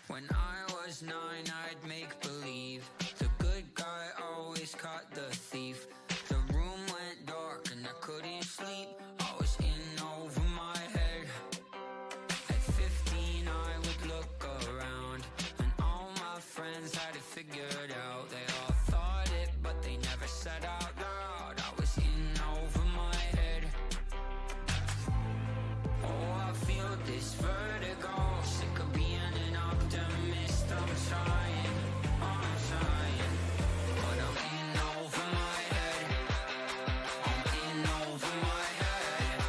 When I was 9, I'd make believe the good guy always caught the thief. The room went dark and I couldn't sleep. I was in over my head. At 15, I would look around and all my friends had it figured out. They all thought it, but they never said out loud. I was in over my head. Oh, I feel this vertigo, sick of being an optimist. I'm trying, but I'm in over my head. I'm in over my head.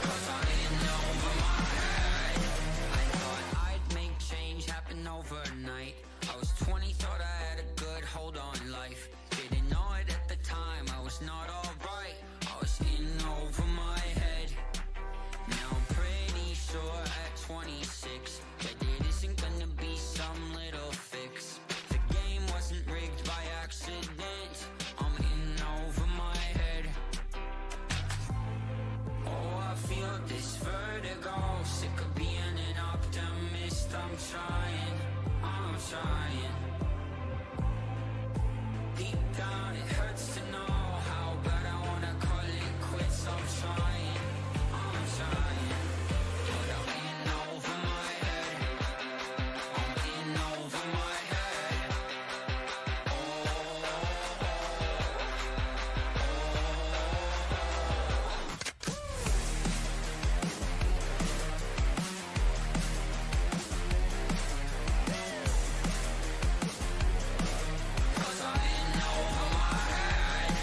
Cause I'm in over my head. I thought I'd make change happen overnight. I was 20, thought I had a good hold on life. Didn't know it at the time, I was not alright. I was in over my head. Now I'm pretty sure at 26 that it isn't gonna be some little fix. The game wasn't rigged by accident. I'm in over my head. Oh, I feel this vertigo, sick of being an optimist. I'm trying. Deep down it hurts to know how bad I wanna call it quits. I'm trying, but I'm in over my head. I'm in over my head. Cause I'm in over my head.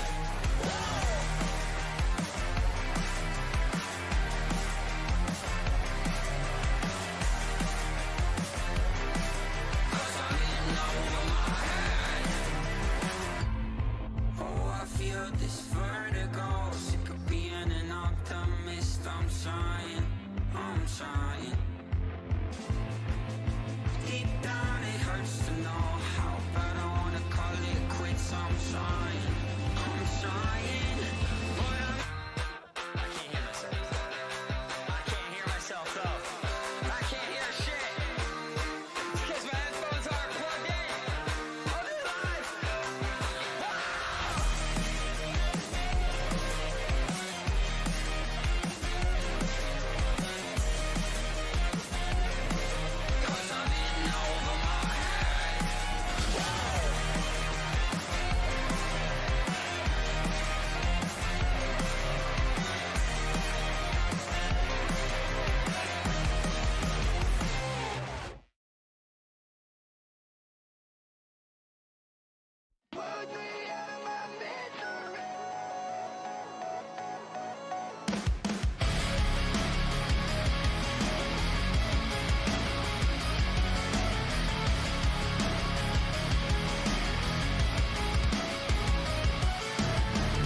Cause I'm in over my head. Oh, I feel this vertigo, sick of being an optimist. I'm trying. Deep down it hurts to know how bad I wanna call it quits. I'm trying, but I can't hear myself. I can't hear myself though. I can't hear shit. It's because my headphones aren't plugged in. I'll do live. Cause I'm in over my head.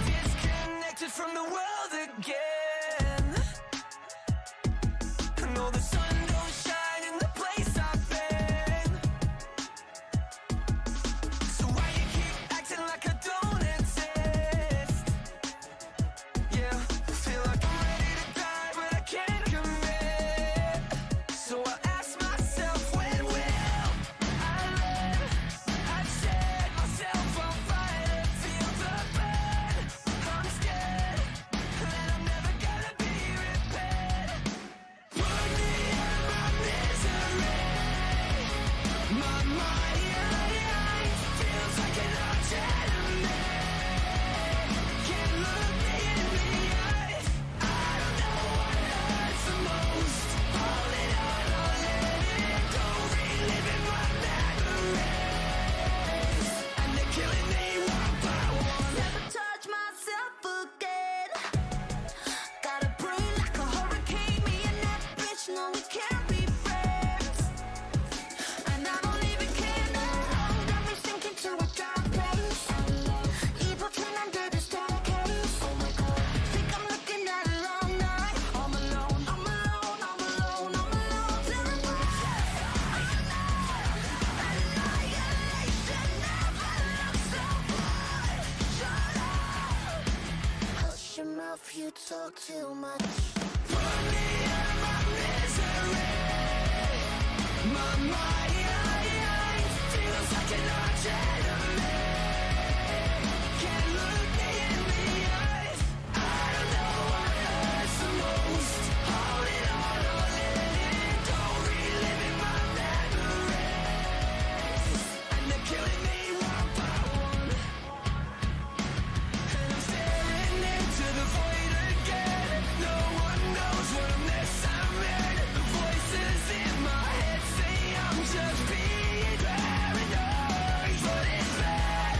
Disconnected from the world again. I know the sun don't shine in the place I've been. So why you keep acting like I don't exist? Yeah, I feel like I'm ready to die, but I can't commit. So I ask myself, when will I live? I've set myself on fire to feel the burn. I'm scared that I'm never off, you talk too much. Put me out of my misery. My mind feels like an arch enemy. Can't look me in the eyes. I don't know what hurts the most. Holding on or letting it go. Reliving my memories. And they're killing me one by one. And I'm staring into the void again. No one knows what a mess I'm in. The voices in my head say I'm just being paranoid. But it's bad,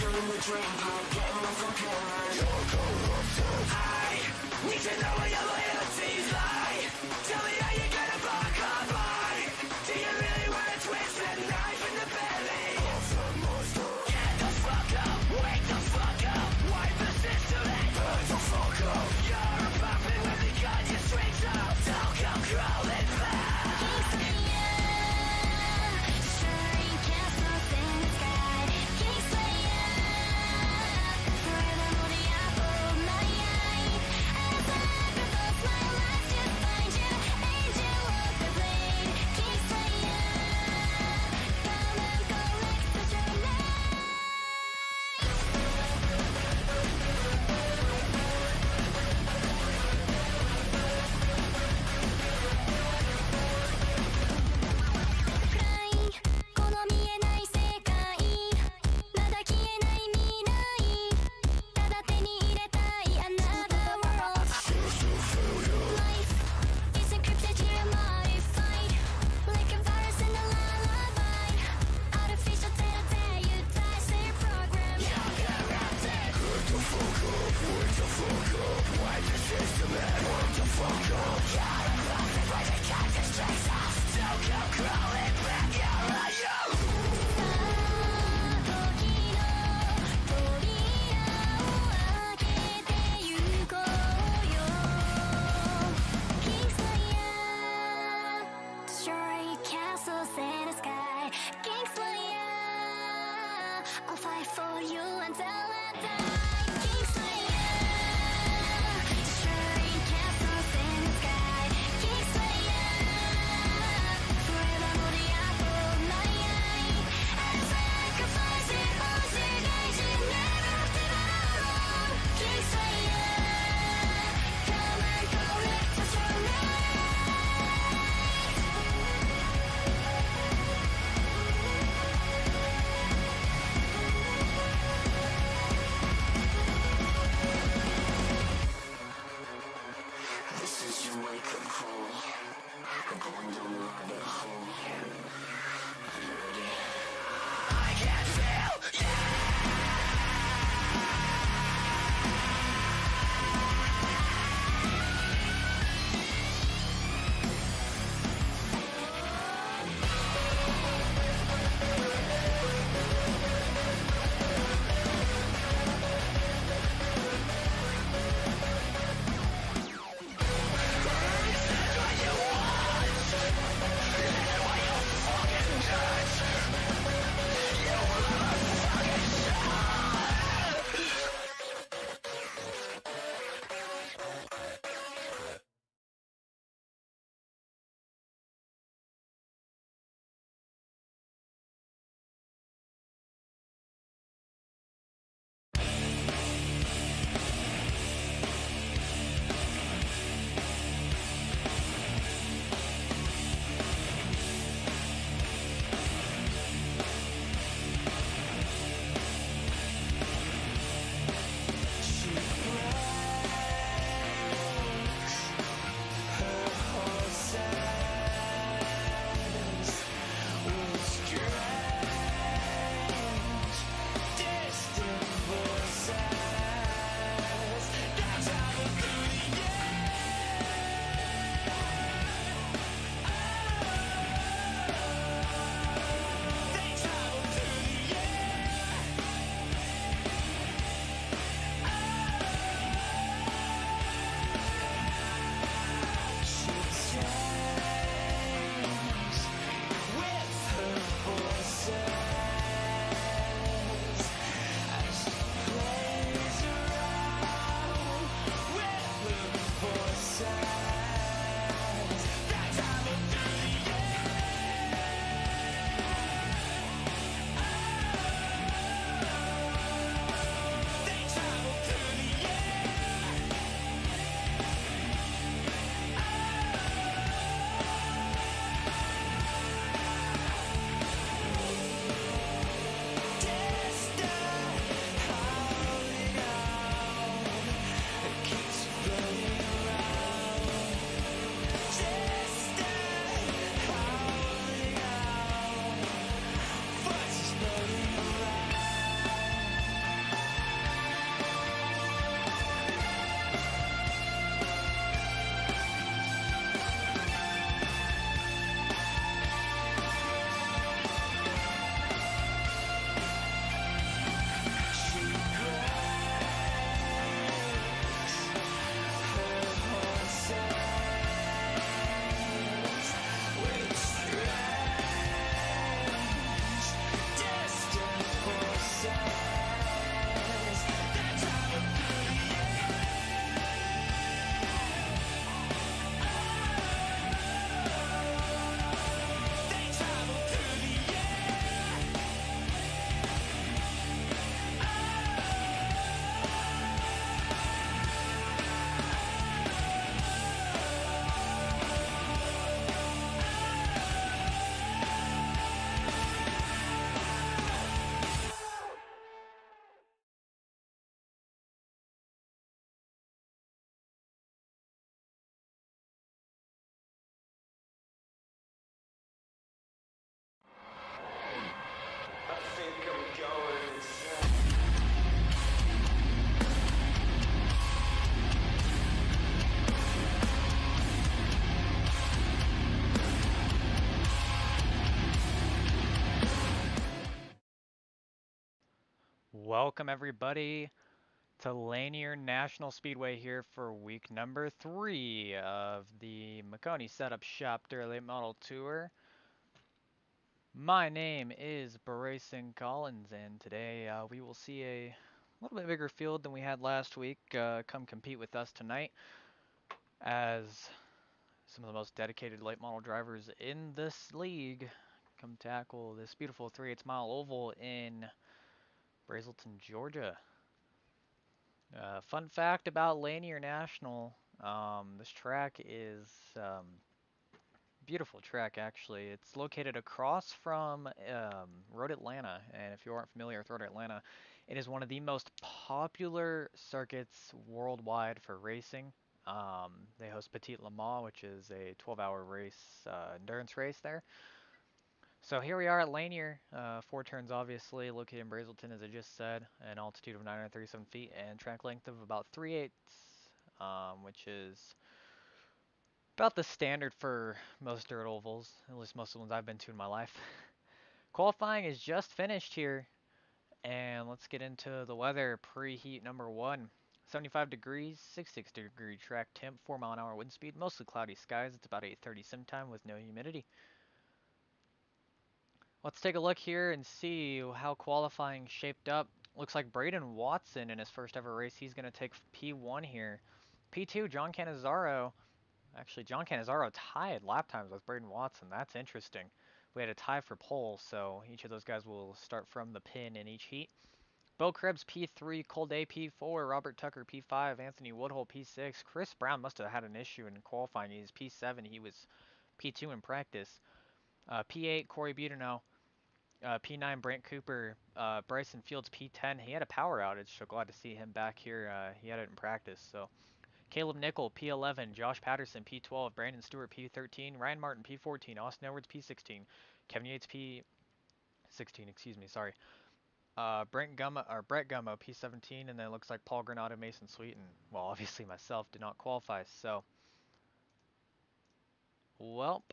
Filling the drink up, getting off the pillar. I need to know where your loyalties lie. Tell me how you're gonna buck up mine. Do you really wanna twist that knife in the belly? Get the fuck up, wake the fuck up. Wipe the system and burn the fuck up. You're a puppet with the gun, you're straight up. Don't come crawling back. Welcome everybody to Lanier National Speedway here for week number 3 of the Maconi Setup Shop Late Model Tour. My name is Braison Collins, and today we will see a little bit bigger field than we had last week come compete with us tonight, as some of the most dedicated late model drivers in this league come tackle this beautiful 3/8 mile oval in Braison, Georgia. Fun fact about Lanier National, this track is beautiful track actually. It's located across from Road Atlanta, and if you aren't familiar with Road Atlanta, it is one of the most popular circuits worldwide for racing. They host Petit Le Mans, which is a 12-hour race, endurance race there. So here we are at Lanier, 4 turns obviously, located in Brazelton as I just said, an altitude of 937 feet and track length of about 3/8, which is about the standard for most dirt ovals, at least most of the ones I've been to in my life. Qualifying is just finished here, and let's get into the weather. Preheat number 1. 75 degrees, 66-degree track temp, 4-mile-an-hour wind speed, mostly cloudy skies. It's about 8:30 sim time with no humidity. Let's take a look here and see how qualifying shaped up. Looks like Braden Watson in his first ever race, he's going to take P1 here. P2, John Cannizzaro. Actually, John Cannizzaro tied lap times with Braden Watson. That's interesting. We had a tie for pole, so each of those guys will start from the pin in each heat. Bo Krebs P3, Cole Day P4, Robert Tucker P5, Anthony Woodhull P6. Chris Brown must have had an issue in qualifying. He's P7. He was P2 in practice. P8, Corey Budino. P9, Brant Cooper. Bryson Fields, P10. He had a power outage, so glad to see him back here. He had it in practice. So Caleb Nickel, P11. Josh Patterson, P12. Brandon Stewart, P13. Ryan Martin, P14. Austin Edwards, P16. Kevin Yates, P16. Excuse me, sorry. Brett Gummo, P17, and then it looks like Paul Granata, Mason Sweet, and well, obviously myself did not qualify. So, well,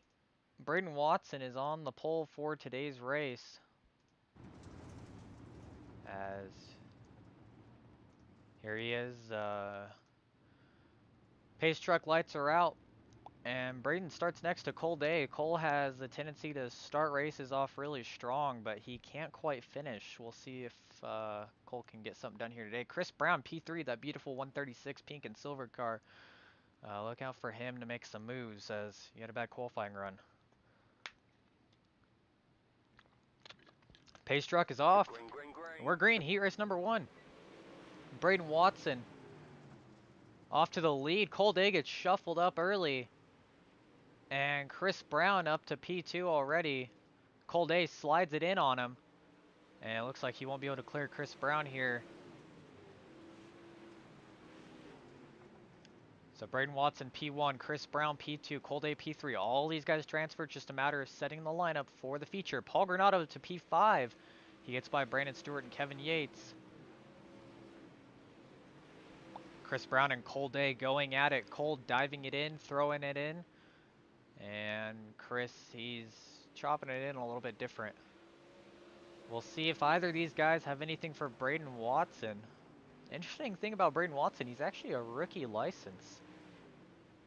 Braden Watson is on the pole for today's race. As here he is, pace truck lights are out, and Braden starts next to Cole Day. Cole has a tendency to start races off really strong, but he can't quite finish. We'll see if Cole can get something done here today. Chris Brown, P3, that beautiful 136 pink and silver car. Look out for him to make some moves as he had a bad qualifying run. Pace truck is off. Green. We're green. Heat race number 1. Braden Watson off to the lead. Cole Day gets shuffled up early. And Chris Brown up to P2 already. Cole Day slides it in on him. And it looks like he won't be able to clear Chris Brown here. So Braden Watson P1, Chris Brown P2, Cole Day P3. All these guys transferred, just a matter of setting the lineup for the feature. Paul Granata to P5. He gets by Brandon Stewart and Kevin Yates. Chris Brown and Cole Day going at it. Cole diving it in, throwing it in. And Chris, he's chopping it in a little bit different. We'll see if either of these guys have anything for Braden Watson. Interesting thing about Braden Watson, he's actually a rookie license.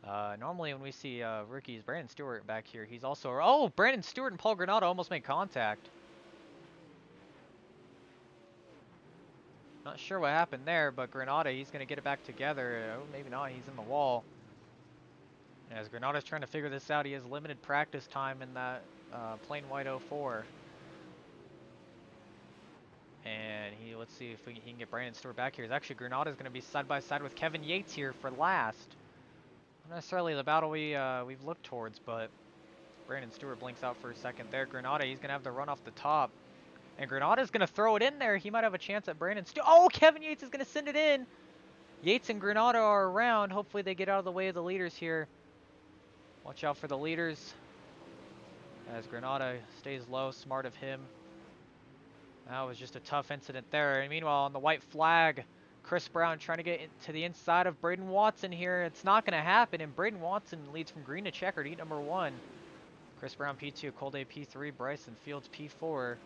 Normally when we see rookies, Brandon Stewart back here, he's also... Oh, Brandon Stewart and Paul Granata almost made contact. Not sure what happened there, but Granata, he's going to get it back together. Oh, maybe not, he's in the wall. As Granata's trying to figure this out, he has limited practice time in that plain white 04. And let's see if he can get Brandon Stewart back here. Actually, Granata's going to be side by side with Kevin Yates here for last. Not necessarily the battle we've looked towards, but Brandon Stewart blinks out for a second there. Granata, he's going to have the run off the top. And Granata's going to throw it in there. He might have a chance at Brandon Stewart. Oh, Kevin Yates is going to send it in. Yates and Granata are around. Hopefully they get out of the way of the leaders here. Watch out for the leaders. As Granata stays low, smart of him. That was just a tough incident there. And meanwhile, on the white flag, Chris Brown trying to get to the inside of Braden Watson here. It's not going to happen, and Braden Watson leads from green to checkered, heat number 1. Chris Brown P2, Cole Day P3, Bryson Fields P4.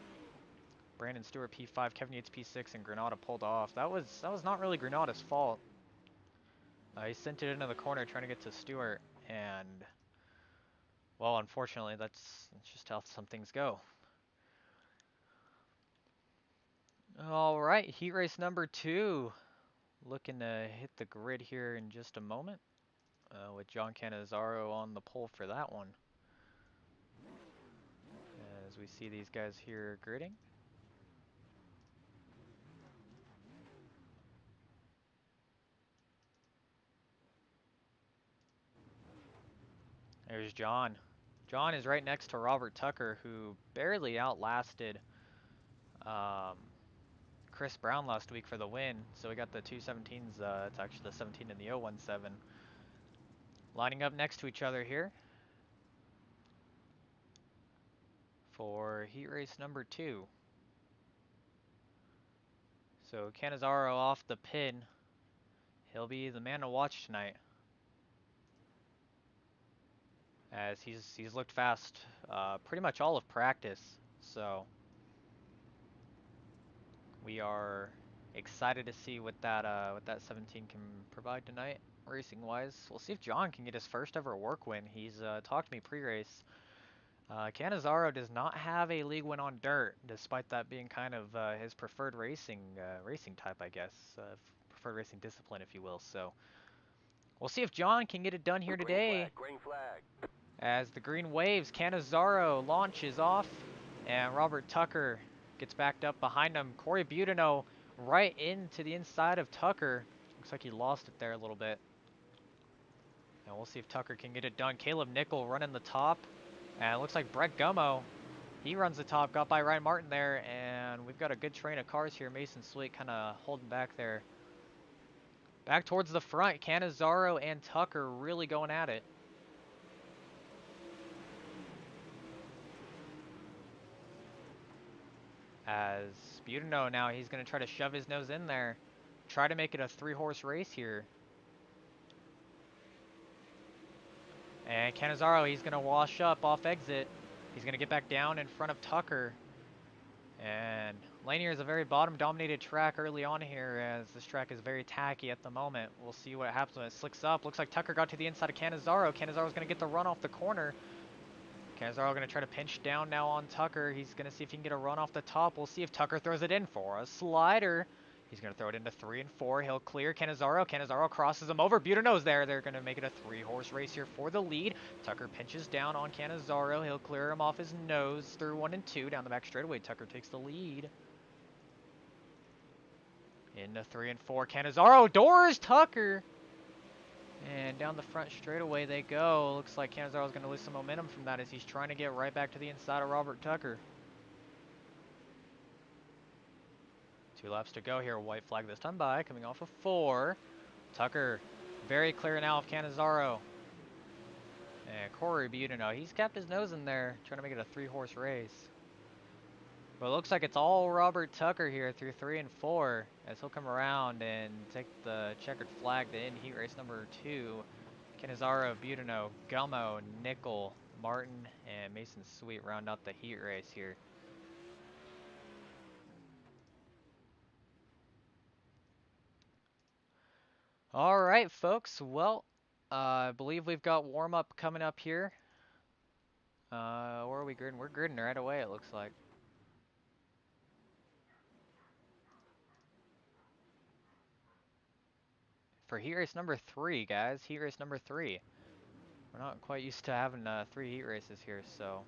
Brandon Stewart P5, Kevin Yates P6, and Granata pulled off. That was not really Granata's fault. He sent it into the corner trying to get to Stewart, and well, unfortunately, that's just how some things go. All right, heat race number 2. Looking to hit the grid here in just a moment, with John Cannizzaro on the pole for that one. As we see these guys here gridding. There's John. John is right next to Robert Tucker, who barely outlasted Chris Brown last week for the win. So we got the 217s, it's actually the 17 and the 017. Lining up next to each other here for heat race number 2. So Cannizzaro off the pin. He'll be the man to watch tonight, as he's looked fast pretty much all of practice. So we are excited to see what that 17 can provide tonight, racing wise. We'll see if John can get his first ever work win. He's talked to me pre-race. Cannizzaro does not have a league win on dirt, despite that being kind of his preferred racing type, I guess, preferred racing discipline, if you will. So we'll see if John can get it done here today. Green flag. As the green waves, Cannizzaro launches off, and Robert Tucker gets backed up behind him. Corey Budino right into the inside of Tucker. Looks like he lost it there a little bit. And we'll see if Tucker can get it done. Caleb Nickel running the top. And it looks like Brett Gummo, he runs the top, got by Ryan Martin there, and we've got a good train of cars here. Mason Sweet kind of holding back there. Back towards the front, Cannizzaro and Tucker really going at it. As Budino now, he's going to try to shove his nose in there. Try to make it a 3-horse race here. And Cannizzaro, he's going to wash up off exit. He's going to get back down in front of Tucker. And Lanier is a very bottom-dominated track early on here, as this track is very tacky at the moment. We'll see what happens when it slicks up. Looks like Tucker got to the inside of Cannizzaro. Cannizzaro's going to get the run off the corner. Cannizzaro going to try to pinch down now on Tucker. He's going to see if he can get a run off the top. We'll see if Tucker throws it in for a slider. He's going to throw it into 3 and 4. He'll clear Cannizzaro. Cannizzaro crosses him over. Budino's there. They're going to make it a 3-horse race here for the lead. Tucker pinches down on Cannizzaro. He'll clear him off his nose through 1 and 2. Down the back straightaway, Tucker takes the lead. Into 3 and 4. Cannizzaro doors Tucker. And down the front straightaway they go. Looks like Cannizzaro's going to lose some momentum from that, as he's trying to get right back to the inside of Robert Tucker. 2 laps to go here. White flag this time by, coming off of 4. Tucker very clear now of Cannizzaro. And Corey Budino, he's kept his nose in there, trying to make it a 3-horse race. But it looks like it's all Robert Tucker here through 3 and 4, as he'll come around and take the checkered flag to end heat race number 2. Cannizzaro, Budino, Gummo, Nickel, Martin, and Mason Sweet round out the heat race here. All right, folks. Well, I believe we've got warm-up coming up here. Where are we gridding? We're gridding right away, it looks like. For heat race number 3, guys. Heat race number 3. We're not quite used to having 3 heat races here, so.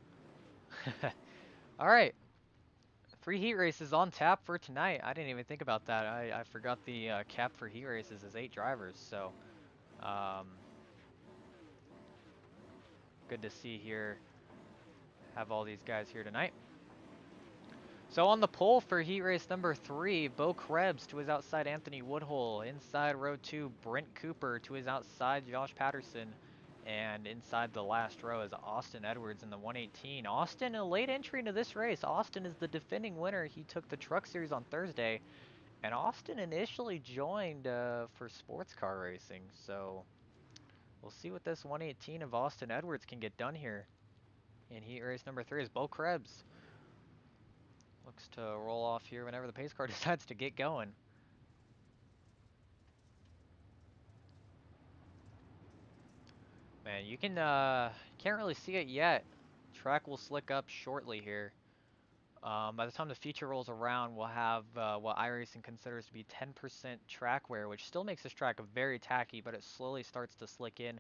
All right. 3 heat races on tap for tonight. I didn't even think about that. I forgot the cap for heat races is 8 drivers, so. Good to see here. Have all these guys here tonight. So on the pole for heat race number 3, Bo Krebs to his outside Anthony Woodhull. Inside row 2, Brent Cooper to his outside Josh Patterson. And inside the last row is Austin Edwards in the 118. Austin, a late entry into this race. Austin is the defending winner. He took the Truck Series on Thursday. And Austin initially joined for sports car racing. So we'll see what this 118 of Austin Edwards can get done here in heat race number 3 is Bo Krebs. Looks to roll off here whenever the pace car decides to get going. Man, you can can't really see it yet. Track will slick up shortly here. By the time the feature rolls around, we'll have what iRacing considers to be 10% track wear, which still makes this track very tacky, but it slowly starts to slick in.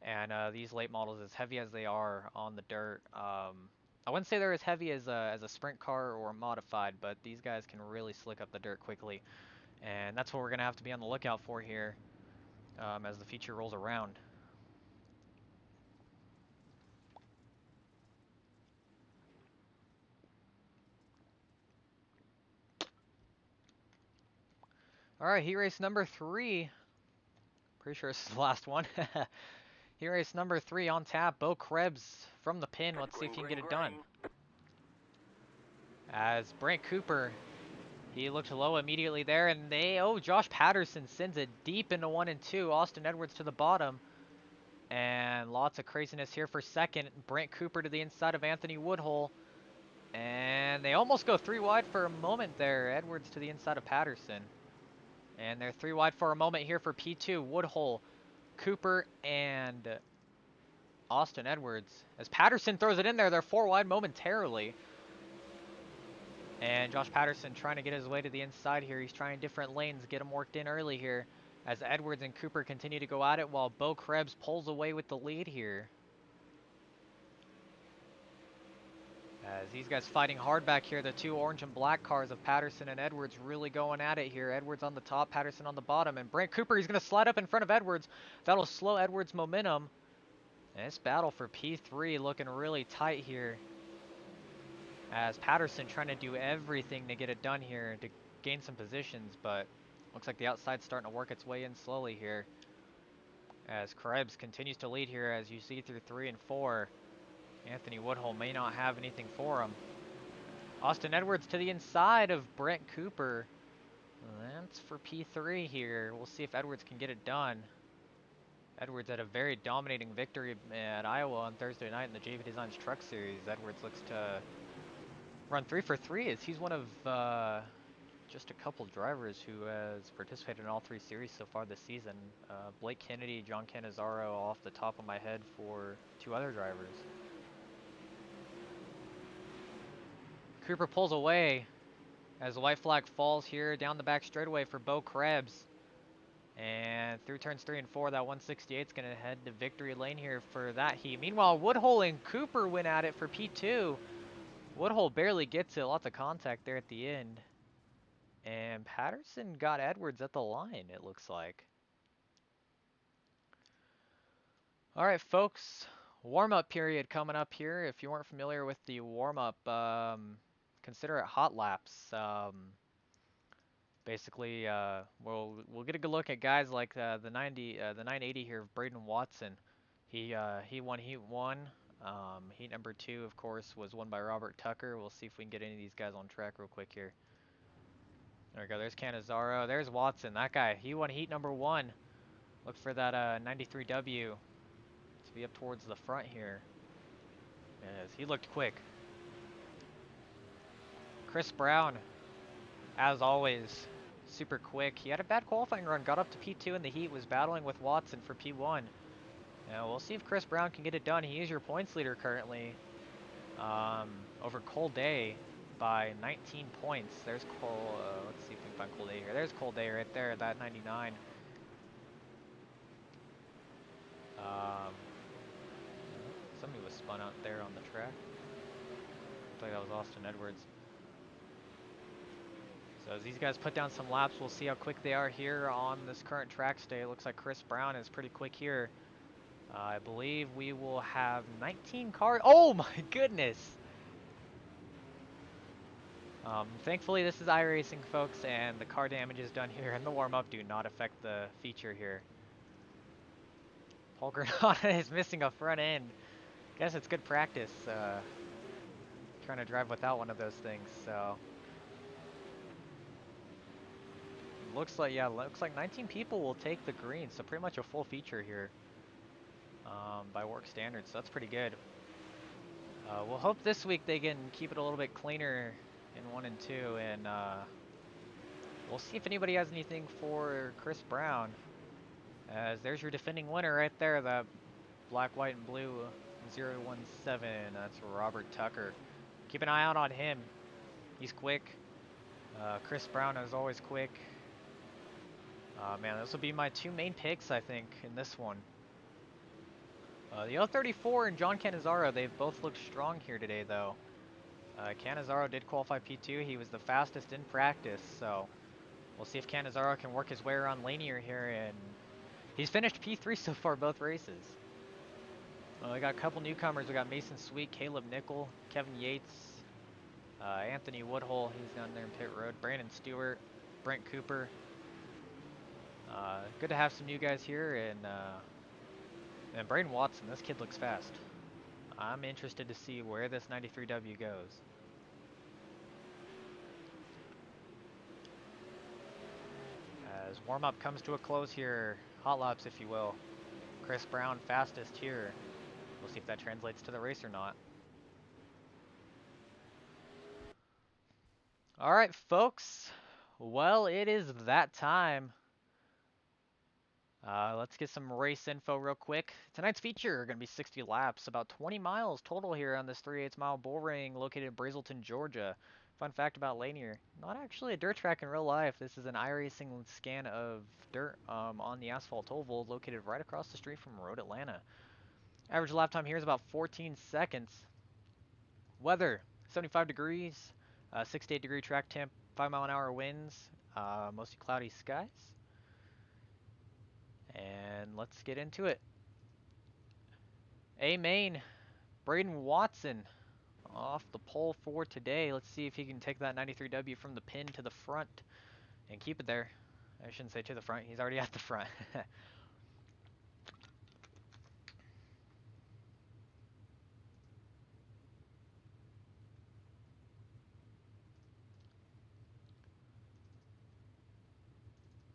And these late models, as heavy as they are on the dirt, I wouldn't say they're as heavy as a sprint car or a modified, but these guys can really slick up the dirt quickly. And that's what we're going to have to be on the lookout for here as the feature rolls around. All right, heat race number 3. Pretty sure this is the last one. Heat race number 3 on tap. Bo Krebs from the pin. Let's see if he can get it done. As Brent Cooper, he looked low immediately there, and Josh Patterson sends it deep into 1 and 2. Austin Edwards to the bottom. And lots of craziness here for second. Brent Cooper to the inside of Anthony Woodhull. And they almost go 3 wide for a moment there. Edwards to the inside of Patterson. And they're 3 wide for a moment here for P2. Woodhull, Cooper, and Austin Edwards. As Patterson throws it in there, they're 4 wide momentarily. And Josh Patterson trying to get his way to the inside here. He's trying different lanes, get him worked in early here. As Edwards and Cooper continue to go at it while Bo Krebs pulls away with the lead here. As these guys fighting hard back here, the 2 orange and black cars of Patterson and Edwards really going at it here. Edwards on the top, Patterson on the bottom. And Brent Cooper, he's going to slide up in front of Edwards. That'll slow Edwards' momentum. And this battle for P3 looking really tight here. As Patterson trying to do everything to get it done here to gain some positions. But looks like the outside's starting to work its way in slowly here. As Krebs continues to lead here as you see through 3 and 4. Anthony Woodhull may not have anything for him. Austin Edwards to the inside of Brent Cooper. That's for P3 here. We'll see if Edwards can get it done. Edwards had a very dominating victory at Iowa on Thursday night in the JV Designs Truck Series. Edwards looks to run 3 for 3 as he's one of just a couple drivers who has participated in all 3 series so far this season. Blake Kennedy, John Cannizzaro off the top of my head for 2 other drivers. Cooper pulls away as the white flag falls here down the back straightaway for Bo Krebs. And through turns 3 and 4, that 168 is going to head to victory lane here for that heat. Meanwhile, Woodhull and Cooper went at it for P2. Woodhull barely gets it. Lots of contact there at the end. And Patterson got Edwards at the line, it looks like. All right, folks. Warm-up period coming up here. If you weren't familiar with the warm-up, consider it hot laps. Basically, we'll get a good look at guys like the 980 here of Braden Watson. He won Heat 1. Heat number 2, of course, was won by Robert Tucker. We'll see if we can get any of these guys on track real quick here. There we go. There's Cannizzaro. There's Watson. That guy. He won Heat number 1. Look for that 93W to be up towards the front here. Yes, he looked quick. Chris Brown, as always, super quick. He had a bad qualifying run, got up to P2 in the heat, was battling with Watson for P1. Now we'll see if Chris Brown can get it done. He is your points leader currently over Cole Day by 19 points. There's Cole, let's see if we can find Cole Day here. There's Cole Day right there, that 99. Somebody was spun out there on the track. Looks like that was Austin Edwards. So as these guys put down some laps, we'll see how quick they are here on this current track state. It looks like Chris Brown is pretty quick here. I believe we will have 19 cars. Oh my goodness! Thankfully this is iRacing, folks, and the car damages done here in the warm-up do not affect the feature here. Paul Granata is missing a front end. Guess it's good practice trying to drive without one of those things, so. Looks like 19 people will take the green, so pretty much a full feature here by WORC standards, so that's pretty good. We'll hope this week they can keep it a little bit cleaner in 1 and 2, and we'll see if anybody has anything for Chris Brown. As there's your defending winner right there, that black, white, and blue 017. That's Robert Tucker. Keep an eye out on him. He's quick. Chris Brown is always quick. Man, this will be my 2 main picks, I think, in this one. The 034 and John Cannizzaro, they've both looked strong here today, though. Cannizzaro did qualify P2. He was the fastest in practice, so we'll see if Cannizzaro can work his way around Lanier here, and he's finished P3 so far both races. We got a couple newcomers. We got Mason Sweet, Caleb Nickel, Kevin Yates, Anthony Woodhull. He's down there in pit road. Brandon Stewart, Brent Cooper. Good to have some new guys here, and Braden Watson. This kid looks fast. I'm interested to see where this 93W goes. As warm-up comes to a close here, hot laps if you will. Chris Brown fastest here. We'll see if that translates to the race or not. Alright folks, well it is that time. Let's get some race info real quick. Tonight's feature going to be 60 laps, about 20 miles total here on this 3/8 mile bull ring located in Braison, Georgia. Fun fact about Lanier, not actually a dirt track in real life. This is an iRacing scan of dirt on the asphalt oval located right across the street from Road Atlanta. Average lap time here is about 14 seconds. Weather, 75 degrees, 68 degree track temp, 5-mile-an-hour winds, mostly cloudy skies. And let's get into it. A main, Braden Watson off the pole for today. Let's see if he can take that 93W from the pin to the front and keep it there. I shouldn't say to the front, he's already at the front.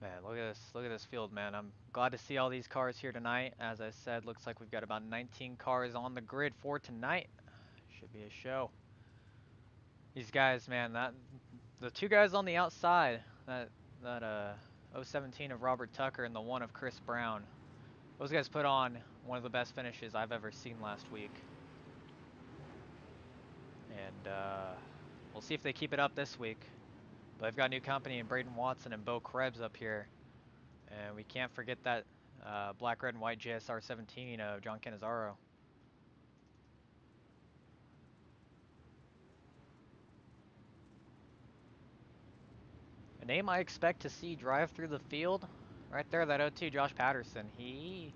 Man, look at this field, man. I'm glad to see all these cars here tonight. As I said, looks like we've got about 19 cars on the grid for tonight. Should be a show. These guys, man, the 2 guys on the outside, that 017 of Robert Tucker and the 1 of Chris Brown. Those guys put on one of the best finishes I've ever seen last week. And we'll see if they keep it up this week. But I've got new company in Braden Watson and Bo Krebs up here. And we can't forget that black, red, and white JSR 17 of John Cannizzaro. A name I expect to see drive through the field, right there, that 02 Josh Patterson. He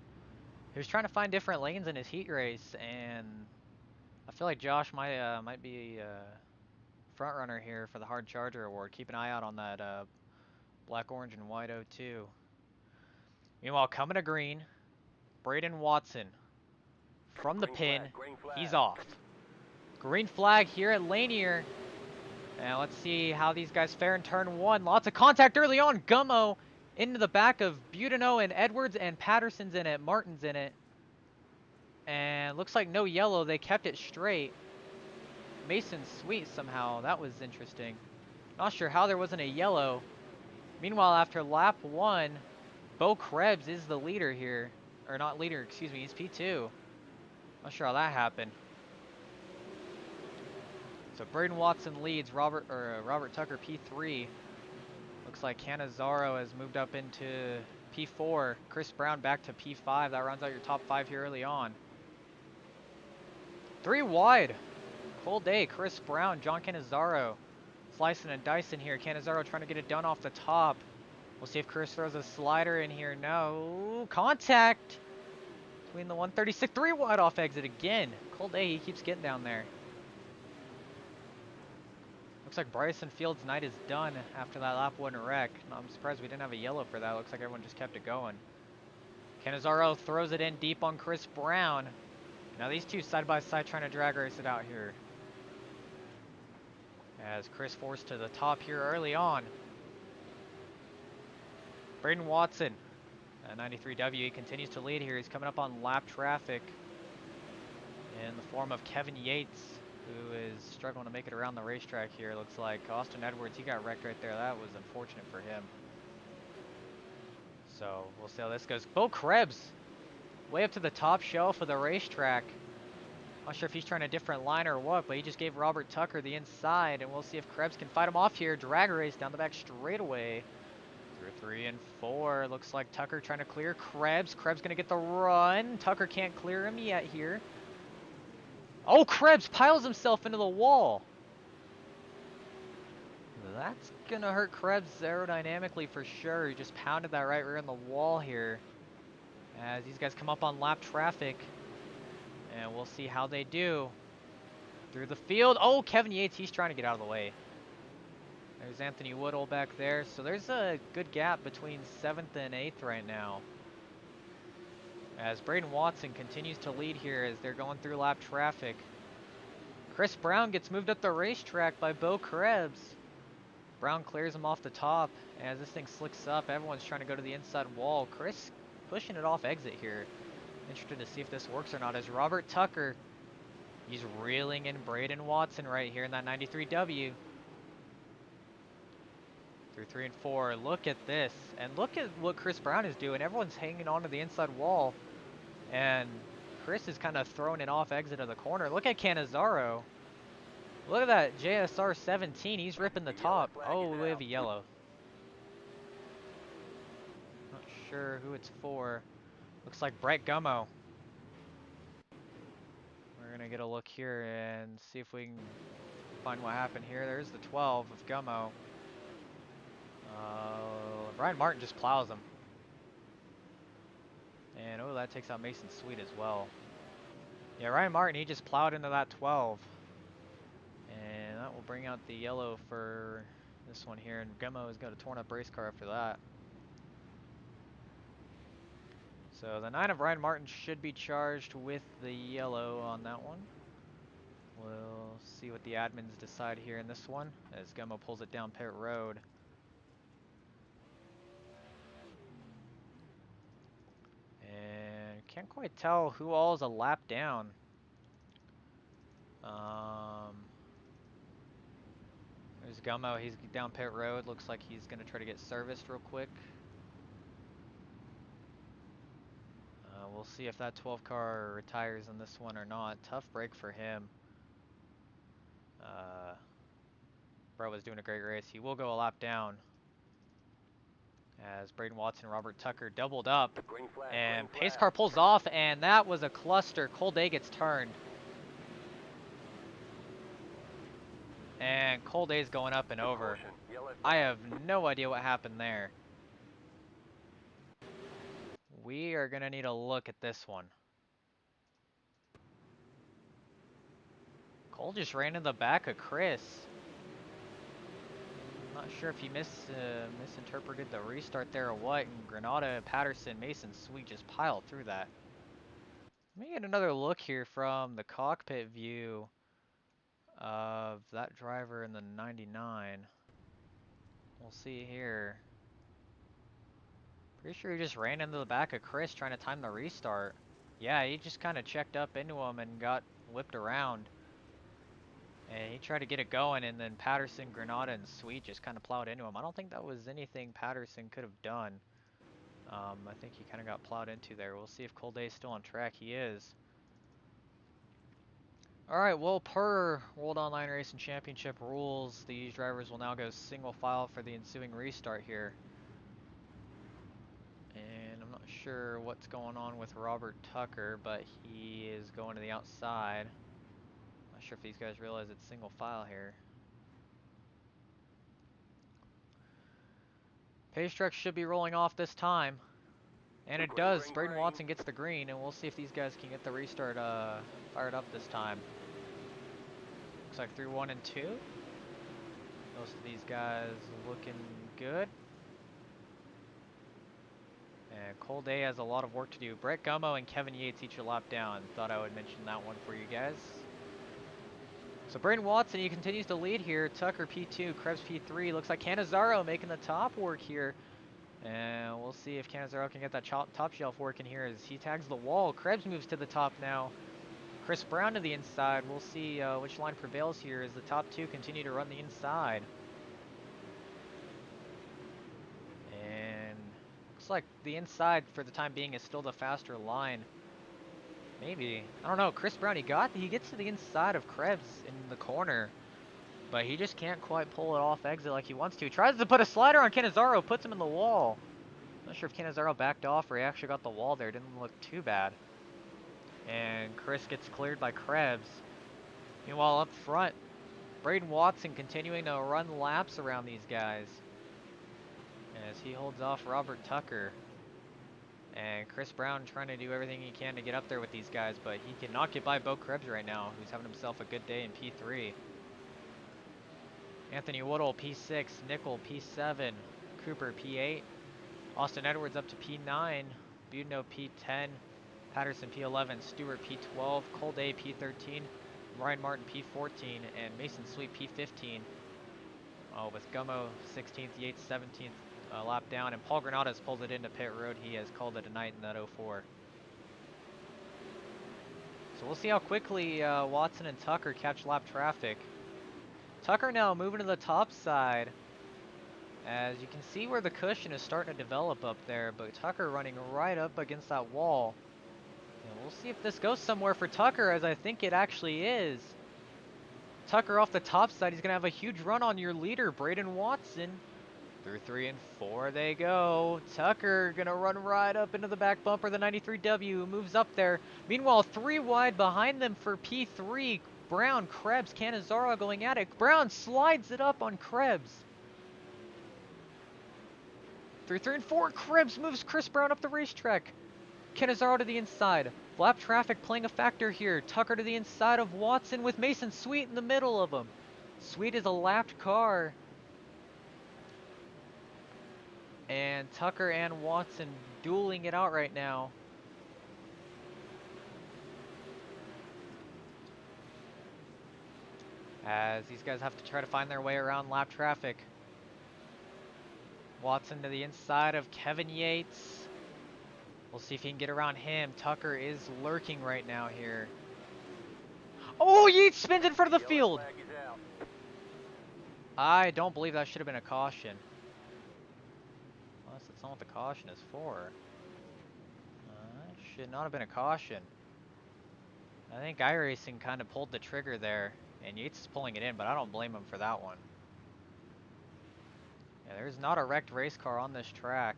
was trying to find different lanes in his heat race, and I feel like Josh might be front runner here for the Hard Charger Award. Keep an eye out on that black, orange, and white 02. Meanwhile, coming to green, Braden Watson from the pin. He's off. Green flag here at Lanier. And let's see how these guys fare in turn 1. Lots of contact early on. Gummo into the back of Budino and Edwards, and Patterson's in it. Martin's in it. And looks like no yellow. They kept it straight. Mason Sweet somehow. That was interesting. Not sure how there wasn't a yellow. Meanwhile, after lap 1, Bo Krebs is the leader here. Or not leader, excuse me. He's P2. Not sure how that happened. So Braden Watson leads, Robert Tucker P3. Looks like Cannizzaro has moved up into P4. Chris Brown back to P5. That rounds out your top 5 here early on. 3 wide. Cold day. Chris Brown, John Cannizzaro slicing and dicing here. Cannizzaro trying to get it done off the top. We'll see if Chris throws a slider in here. No. Contact between the 136. 3 wide off exit again. Cold day. He keeps getting down there. Looks like Bryson Field's night is done after that lap 1 wreck. I'm surprised we didn't have a yellow for that. Looks like everyone just kept it going. Cannizzaro throws it in deep on Chris Brown. Now these two side by side trying to drag race it out here. As Chris forced to the top here early on. Braden Watson, 93W, he continues to lead here. He's coming up on lap traffic in the form of Kevin Yates, who is struggling to make it around the racetrack here. Looks like Austin Edwards, he got wrecked right there. That was unfortunate for him. So we'll see how this goes. Bo Krebs, way up to the top shelf of the racetrack. Not sure if he's trying a different line or what, but he just gave Robert Tucker the inside, and we'll see if Krebs can fight him off here. Drag race down the back straightaway. Through 3 and 4. Looks like Tucker trying to clear Krebs. Krebs going to get the run. Tucker can't clear him yet here. Oh, Krebs piles himself into the wall. That's going to hurt Krebs aerodynamically for sure. He just pounded that right rear in the wall here as these guys come up on lap traffic. And we'll see how they do. Through the field. Oh, Kevin Yates, he's trying to get out of the way. There's Anthony Woodall back there. So there's a good gap between 7th and 8th right now. As Braden Watson continues to lead here as they're going through lap traffic. Chris Brown gets moved up the racetrack by Bo Krebs. Brown clears him off the top. As this thing slicks up, everyone's trying to go to the inside wall. Chris pushing it off exit here. Interested to see if this works or not. As Robert Tucker, he's reeling in Braden Watson right here in that 93W. Through 3 and 4. Look at this. And look at what Chris Brown is doing. Everyone's hanging on to the inside wall. And Chris is kind of throwing it off exit of the corner. Look at Cannizzaro. Look at that JSR 17. He's ripping the top. Oh, we have a yellow. Not sure who it's for. Looks like Brett Gummo. We're going to get a look here and see if we can find what happened here. There's the 12 of Gummo. Ryan Martin just plows him. And oh, that takes out Mason Sweet as well. Yeah, Ryan Martin, he just plowed into that 12. And that will bring out the yellow for this one here. And Gummo has got a torn up race car after that. So the 9 of Ryan Martin should be charged with the yellow on that one. We'll see what the admins decide here in this one as Gummo pulls it down pit road. And can't quite tell who all is a lap down. There's Gummo, he's down pit road. Looks like he's going to try to get serviced real quick. We'll see if that 12 car retires in this one or not. Tough break for him. Bro was doing a great race. He will go a lap down. As Braden Watson and Robert Tucker doubled up. And pace car pulls off, and that was a cluster. Cole Day gets turned. And Cole Day's going up and over. I have no idea what happened there. We are going to need a look at this one. Cole just ran in the back of Chris. Not sure if he misinterpreted the restart there or what. And Granata, Patterson, Mason Sweet just piled through that. Let me get another look here from the cockpit view of that driver in the 99. We'll see here. Pretty sure he just ran into the back of Chris trying to time the restart. Yeah, he just kind of checked up into him and got whipped around. And he tried to get it going, and then Patterson, Granata, and Sweet just kind of plowed into him. I don't think that was anything Patterson could have done. I think he kind of got plowed into there. We'll see if Cole Day's still on track. He is. Alright, well, per World Online Racing Championship rules, these drivers will now go single file for the ensuing restart here. And I'm not sure what's going on with Robert Tucker, but he is going to the outside. Not sure if these guys realize it's single file here. Pace truck should be rolling off this time. And it does. Braden Watson gets the green, and we'll see if these guys can get the restart fired up this time. Looks like through 1 and 2. Most of these guys looking good. And Cole Day has a lot of work to do. Brett Gummo and Kevin Yates each a lap down. Thought I would mention that one for you guys. So Braden Watson, he continues to lead here. Tucker P2, Krebs P3. Looks like Cannizzaro making the top work here. And we'll see if Cannizzaro can get that top shelf working here as he tags the wall. Krebs moves to the top now. Chris Brown to the inside. We'll see which line prevails here as the top two continue to run the inside. And looks like the inside for the time being is still the faster line. Maybe. I don't know. Chris Brown, he gets to the inside of Krebs in the corner, but he just can't quite pull it off exit like he wants to. He tries to put a slider on Cannizzaro, puts him in the wall. Not sure if Cannizzaro backed off or he actually got the wall there. Didn't look too bad. And Chris gets cleared by Krebs. Meanwhile, up front, Braden Watson continuing to run laps around these guys as he holds off Robert Tucker. And Chris Brown trying to do everything he can to get up there with these guys, but he cannot get by Bo Krebs right now, who's having himself a good day in P3. Anthony Woodall, P6, Nickel, P7, Cooper, P8, Austin Edwards up to P9, Budno, P10, Patterson, P11, Stewart, P12, Cole Day, P13, Ryan Martin, P14, and Mason Sweet, P15. With Gummo 16th, Yates 17th lap down, and Paul Granata has pulled it into pit road. He has called it a night in that 04. So we'll see how quickly Watson and Tucker catch lap traffic. Tucker now moving to the top side. As you can see where the cushion is starting to develop up there, but Tucker running right up against that wall. And we'll see if this goes somewhere for Tucker, as I think it actually is. Tucker off the top side, he's going to have a huge run on your leader, Braden Watson. Through 3 and 4 they go. Tucker going to run right up into the back bumper, the 93W moves up there. Meanwhile, 3 wide behind them for P3. Brown, Krebs, Cannizzaro going at it. Brown slides it up on Krebs. Through 3 and 4, Krebs moves Chris Brown up the racetrack. Cannizzaro to the inside. Lap traffic playing a factor here. Tucker to the inside of Watson with Mason Sweet in the middle of him. Sweet is a lapped car. And Tucker and Watson dueling it out right now. As these guys have to try to find their way around lap traffic. Watson to the inside of Kevin Yates. We'll see if he can get around him. Tucker is lurking right now here. Oh, Yates spins in front of the field. I don't believe that should have been a caution. Unless that's not what the caution is for. Should not have been a caution. I think iRacing kind of pulled the trigger there. And Yates is pulling it in, but I don't blame him for that one. Yeah, there's not a wrecked race car on this track.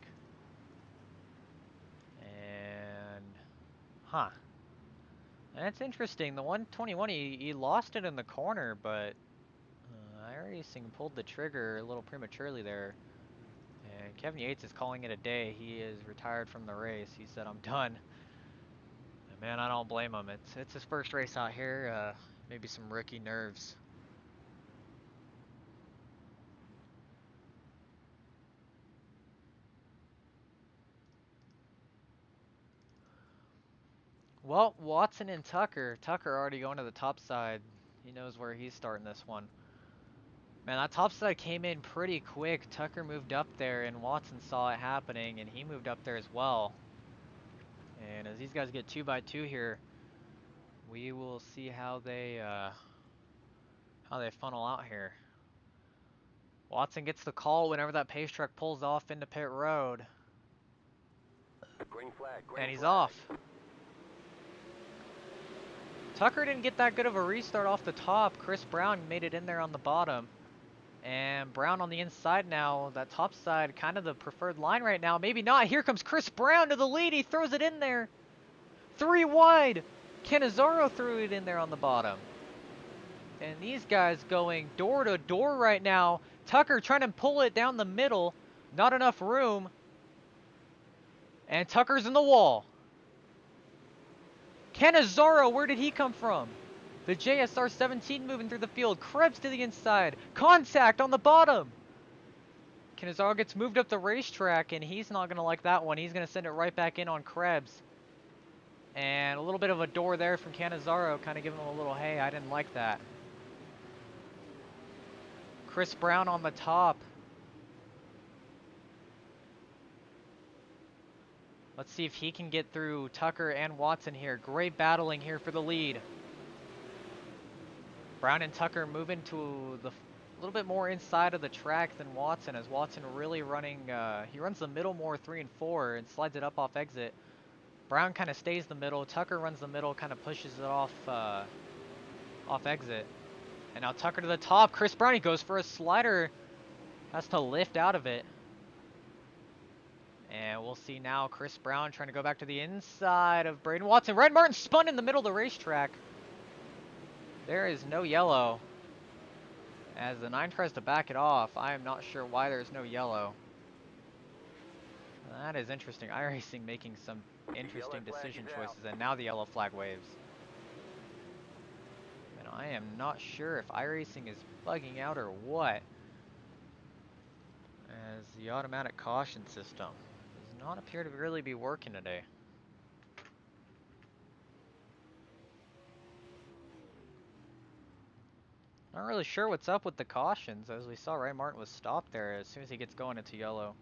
And... huh. That's interesting. The 121, he lost it in the corner, but... iRacing pulled the trigger a little prematurely there. And Kevin Yates is calling it a day. He is retired from the race. He said, I'm done. And man, I don't blame him. It's his first race out here. Maybe some rookie nerves. Well, Watson and Tucker. Tucker already going to the top side. He knows where he's starting this one. Man, that top side came in pretty quick. Tucker moved up there and Watson saw it happening and he moved up there as well. And as these guys get 2x2 here, we will see how they funnel out here. Watson gets the call whenever that pace truck pulls off into pit road. Green flag, And he's off. Tucker didn't get that good of a restart off the top. Chris Brown made it in there on the bottom. And Brown on the inside now. That top side, kind of the preferred line right now. Maybe not. Here comes Chris Brown to the lead. He throws it in there. 3 wide. Cannizzaro threw it in there on the bottom. And these guys going door to door right now. Tucker trying to pull it down the middle. Not enough room. And Tucker's in the wall. Cannizzaro, where did he come from? The JSR 17 moving through the field. Krebs to the inside. Contact on the bottom. Cannizzaro gets moved up the racetrack, and he's not going to like that one. He's going to send it right back in on Krebs. And a little bit of a door there from Cannizzaro, kind of giving him a little, hey, I didn't like that. Chris Brown on the top. Let's see if he can get through Tucker and Watson here. Great battling here for the lead. Brown and Tucker moving to the little bit more inside of the track than Watson, as Watson really running, he runs the middle more 3 and 4 and slides it up off exit. Brown kind of stays the middle. Tucker runs the middle, kind of pushes it off exit. And now Tucker to the top. Chris Brown, he goes for a slider. Has to lift out of it. And we'll see now Chris Brown trying to go back to the inside of Braden Watson. Red Martin spun in the middle of the racetrack. There is no yellow. As the 9 tries to back it off, I am not sure why there's no yellow. That is interesting. iRacing making some interesting decision choices, and now the yellow flag waves. And I am not sure if iRacing is bugging out or what, as the automatic caution system does not appear to really be working today. Not really sure what's up with the cautions, as we saw Ray Martin was stopped there as soon as he gets going into yellow.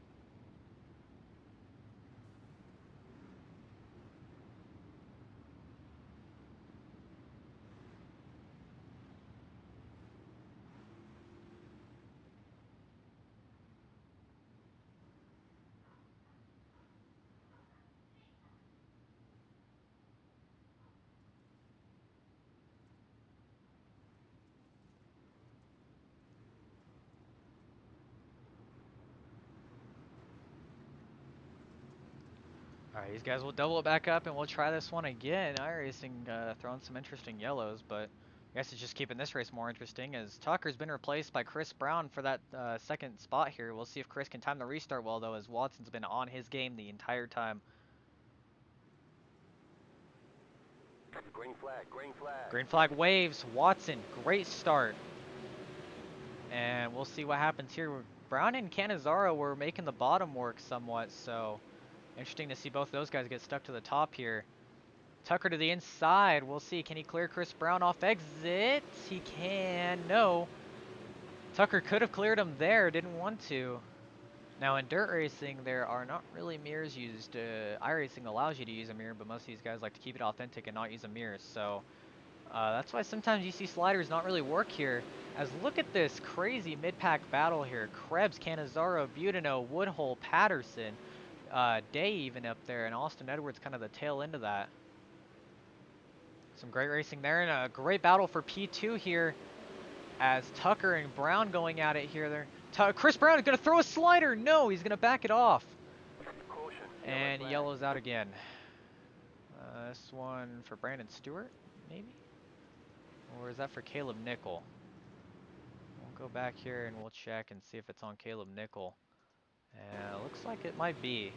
Alright, these guys will double it back up and we'll try this one again. iRacing throwing some interesting yellows, but I guess it's just keeping this race more interesting as Tucker's been replaced by Chris Brown for that second spot here. We'll see if Chris can time the restart well, though, as Watson's been on his game the entire time. Green flag, green flag. Green flag waves. Watson, great start. And we'll see what happens here. Brown and Cannizzaro were making the bottom work somewhat, so interesting to see both those guys get stuck to the top here. Tucker to the inside. We'll see. Can he clear Chris Brown off exit? He can. No. Tucker could have cleared him there. Didn't want to. Now in dirt racing, there are not really mirrors used. iRacing allows you to use a mirror, but most of these guys like to keep it authentic and not use a mirror. So that's why sometimes you see sliders not really work here. As look at this crazy mid-pack battle here. Krebs, Cannizzaro, Budino, Woodhull, Patterson. Day even up there, and Austin Edwards kind of the tail end of that. Some great racing there, and a great battle for P2 here as Tucker and Brown going at it here. Chris Brown is going to throw a slider. No, he's going to back it off. Caution. And yellow's out again. This one for Brandon Stewart, maybe? Or is that for Caleb Nickel? We'll go back here and we'll check and see if it's on Caleb Nickel. Looks like it might be.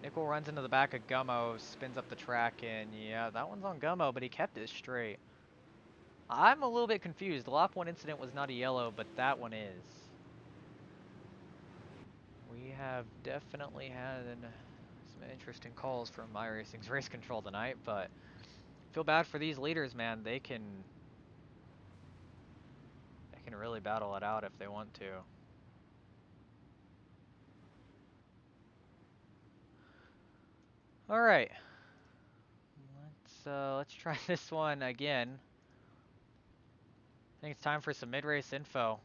Nickel runs into the back of Gummo, spins up the track, and yeah, that one's on Gummo, but he kept it straight. I'm a little bit confused. The lap 1 incident was not a yellow, but that one is. We have definitely had some interesting calls from iRacing's race control tonight, but feel bad for these leaders, man. They can really battle it out if they want to. All right, let's try this one again. I think it's time for some mid-race info.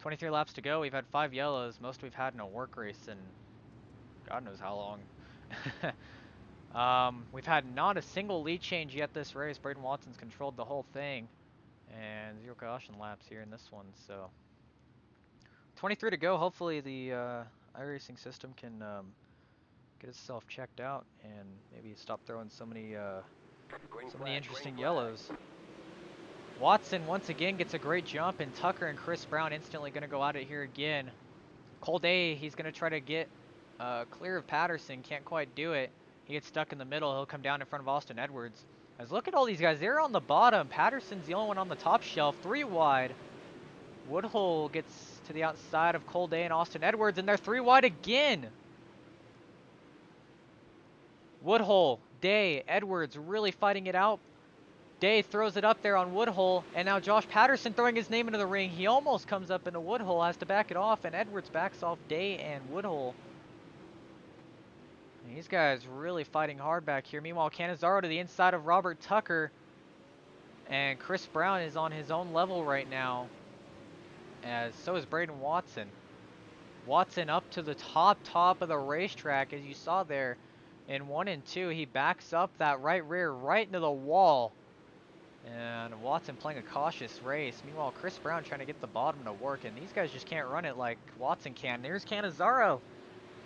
23 laps to go. We've had 5 yellows, most we've had in a work race in God knows how long. We've had not a single lead change yet this race. Braden Watson's controlled the whole thing, and 0 caution laps here in this one. So 23 to go. Hopefully the iRacing system can get itself checked out and maybe stop throwing so many interesting yellows. Watson once again gets a great jump, and Tucker and Chris Brown instantly going to go at it here again. Cole Day, he's going to try to get clear of Patterson, can't quite do it. He gets stuck in the middle. He'll come down in front of Austin Edwards. As look at all these guys, they're on the bottom. Patterson's the only one on the top shelf, 3 wide. Woodhull gets to the outside of Cole Day and Austin Edwards, and they're 3 wide again. Woodhull, Day, Edwards really fighting it out. Day throws it up there on Woodhull, and now Josh Patterson throwing his name into the ring. He almost comes up into Woodhull, has to back it off, and Edwards backs off Day and Woodhull. These guys really fighting hard back here. Meanwhile, Cannizzaro to the inside of Robert Tucker. And Chris Brown is on his own level right now. As so is Braden Watson. Watson up to the top of the racetrack, as you saw there. In 1 and 2, he backs up that right rear right into the wall. And Watson playing a cautious race. Meanwhile, Chris Brown trying to get the bottom to work. And these guys just can't run it like Watson can. There's Cannizzaro.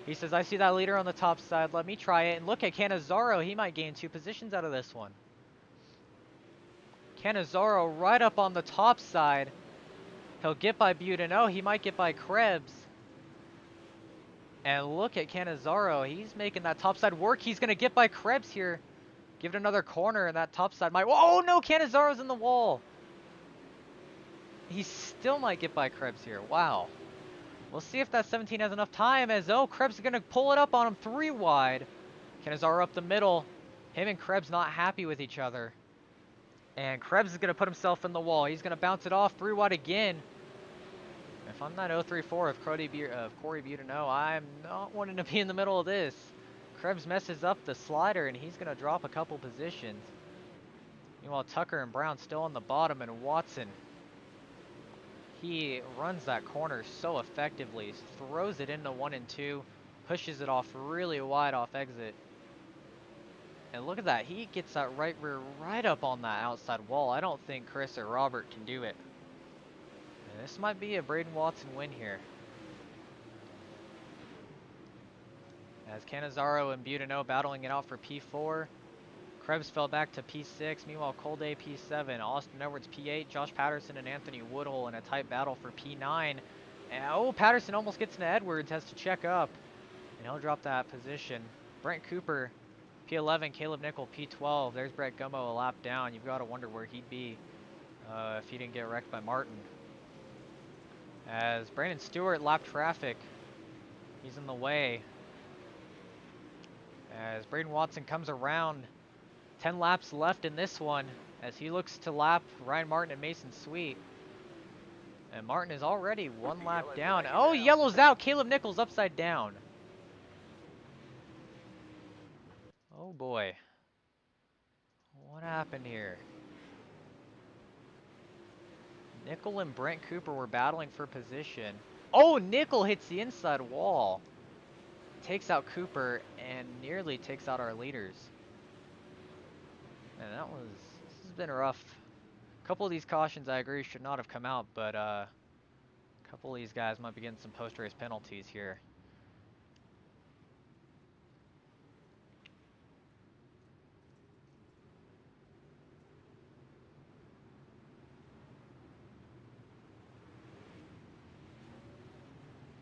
He says, I see that leader on the top side. Let me try it. And look at Cannizzaro. He might gain 2 positions out of this one. Cannizzaro right up on the top side. He'll get by Budino. He might get by Krebs. And look at Cannizzaro. He's making that topside work. He's going to get by Krebs here. Give it another corner, and that topside might... Oh, no! Cannizzaro's in the wall. He still might get by Krebs here. Wow. We'll see if that 17 has enough time, as, oh, Krebs is going to pull it up on him 3 wide. Cannizzaro up the middle. Him and Krebs not happy with each other. And Krebs is going to put himself in the wall. He's going to bounce it off 3 wide again. If I'm not 034 of Corey Budino, I'm not wanting to be in the middle of this. Krebs messes up the slider, and he's going to drop a couple positions. Meanwhile, Tucker and Brown still on the bottom, and Watson, he runs that corner so effectively. Throws it into 1 and 2. Pushes it off really wide off exit. And look at that. He gets that right rear right up on that outside wall. I don't think Chris or Robert can do it. And this might be a Braden Watson win here. As Cannizzaro and Budino battling it out for P4. Krebs fell back to P6. Meanwhile, Colday P7. Austin Edwards P8. Josh Patterson and Anthony Woodhull in a tight battle for P9. And, oh, Patterson almost gets into Edwards. Has to check up. And he'll drop that position. Brent Cooper P11. Caleb Nickel P12. There's Brett Gummo a lap down. You've got to wonder where he'd be if he didn't get wrecked by Martin. As Brandon Stewart lap traffic. He's in the way. As Braden Watson comes around. 10 laps left in this one as he looks to lap Ryan Martin and Mason Sweet. And Martin is already 1 lap down. Oh, yellow's out. Caleb Nichols upside down. Oh boy. What happened here? Nickel and Brent Cooper were battling for position. Oh, Nickel hits the inside wall. Takes out Cooper and nearly takes out our leaders. And this has been rough. A couple of these cautions, I agree, should not have come out, but a couple of these guys might be getting some post-race penalties here.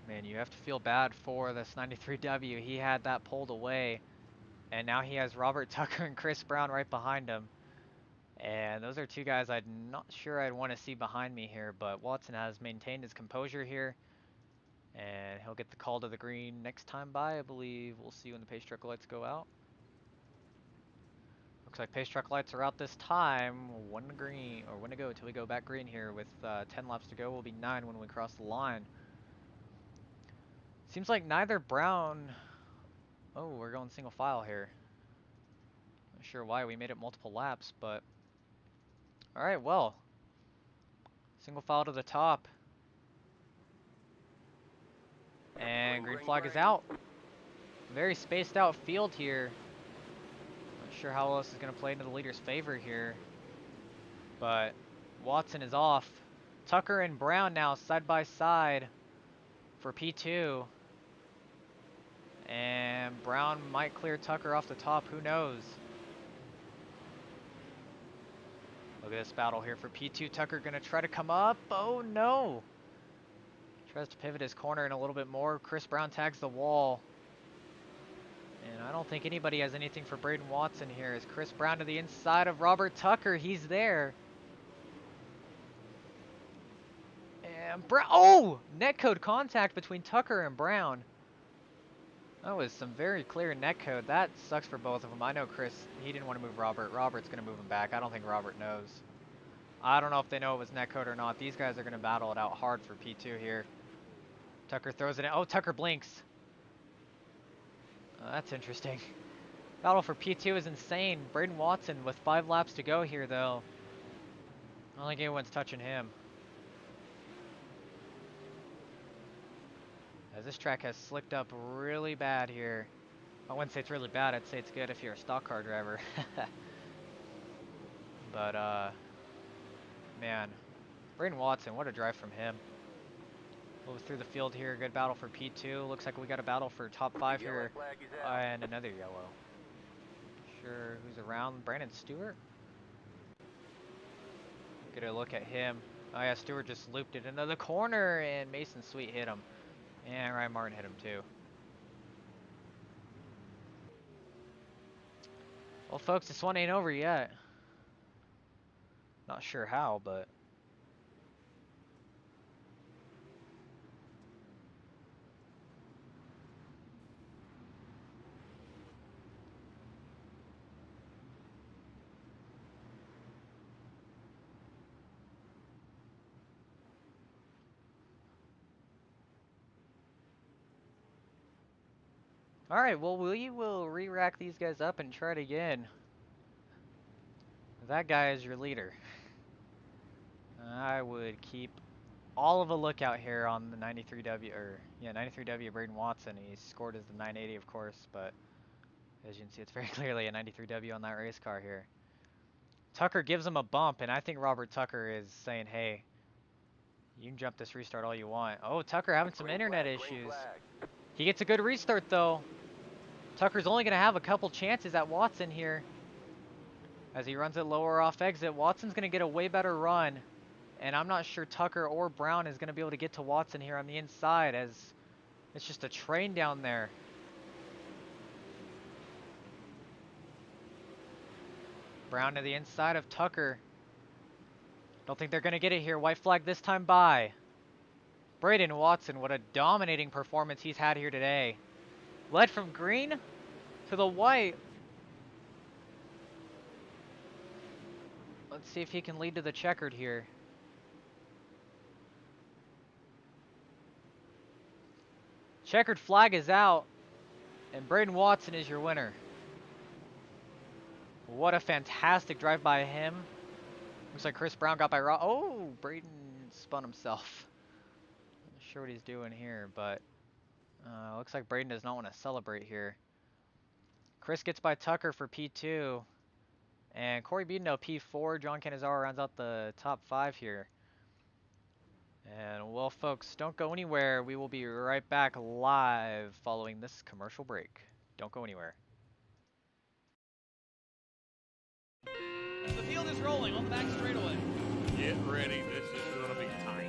Man, you have to feel bad for this 93W. He had that pulled away. And now he has Robert Tucker and Chris Brown right behind him. And those are 2 guys I'm not sure I'd want to see behind me here. But Watson has maintained his composure here. And he'll get the call to the green next time by, I believe. We'll see when the pace truck lights go out. Looks like pace truck lights are out this time. 1 to green, or 1 to go until we go back green here with 10 laps to go. We'll be 9 when we cross the line. Seems like neither Brown... Oh, we're going single file here. Not sure why we made it multiple laps, but... Alright, well. Single file to the top. And green flag is out. Very spaced out field here. Not sure how else is going to play into the leader's favor here. But Watson is off. Tucker and Brown now side by side for P2. And Brown might clear Tucker off the top, who knows? Look at this battle here for P2. Tucker gonna try to come up. Oh no! Tries to pivot his corner in a little bit more. Chris Brown tags the wall. And I don't think anybody has anything for Braden Watson here. As Chris Brown to the inside of Robert Tucker. He's there. And Brown, oh! Netcode contact between Tucker and Brown. That was some very clear netcode. That sucks for both of them. I know Chris, he didn't want to move Robert. Robert's going to move him back. I don't think Robert knows. I don't know if they know it was netcode or not. These guys are going to battle it out hard for P2 here. Tucker throws it in. Oh, Tucker blinks. That's interesting. Battle for P2 is insane. Braden Watson with 5 laps to go here, though. I don't think anyone's touching him. As this track has slicked up really bad here. I wouldn't say it's really bad, I'd say it's good if you're a stock car driver. But, man. Braden Watson, what a drive from him. Moves through the field here, good battle for P2. Looks like we got a battle for top 5 Yellow here. flag is out. And another yellow. Sure who's around. Brandon Stewart? Get a look at him. Oh yeah, Stewart just looped it into the corner and Mason Sweet hit him. And Ryan Martin hit him too. Well folks, this one ain't over yet. Not sure how, but alright, well we will re-rack these guys up and try it again. That guy is your leader. I would keep all of a lookout here on the 93W, or yeah, 93W Braden Watson. He scored as the 980, of course, but as you can see, it's very clearly a 93W on that race car here. Tucker gives him a bump, and I think Robert Tucker is saying, hey, you can jump this restart all you want. Oh, Tucker having some internet issues. He gets a good restart, though. Tucker's only going to have a couple chances at Watson here. As he runs it lower off exit, Watson's going to get a way better run. And I'm not sure Tucker or Brown is going to be able to get to Watson here on the inside, as it's just a train down there. Brown to the inside of Tucker. Don't think they're going to get it here. White flag this time by Braden Watson. What a dominating performance he's had here today. Led from green to the white. Let's see if he can lead to the checkered here. Checkered flag is out, and Braden Watson is your winner. What a fantastic drive by him. Looks like Chris Brown got by Rob. Oh, Braden spun himself. Not sure what he's doing here, but looks like Braden does not want to celebrate here. Chris gets by Tucker for P2. And Corey Beadeno P4. John Canizaro rounds out the top 5 here. And well, folks, don't go anywhere. We will be right back live following this commercial break. Don't go anywhere. The field is rolling on the back straightaway. Get ready. This is going to be tight.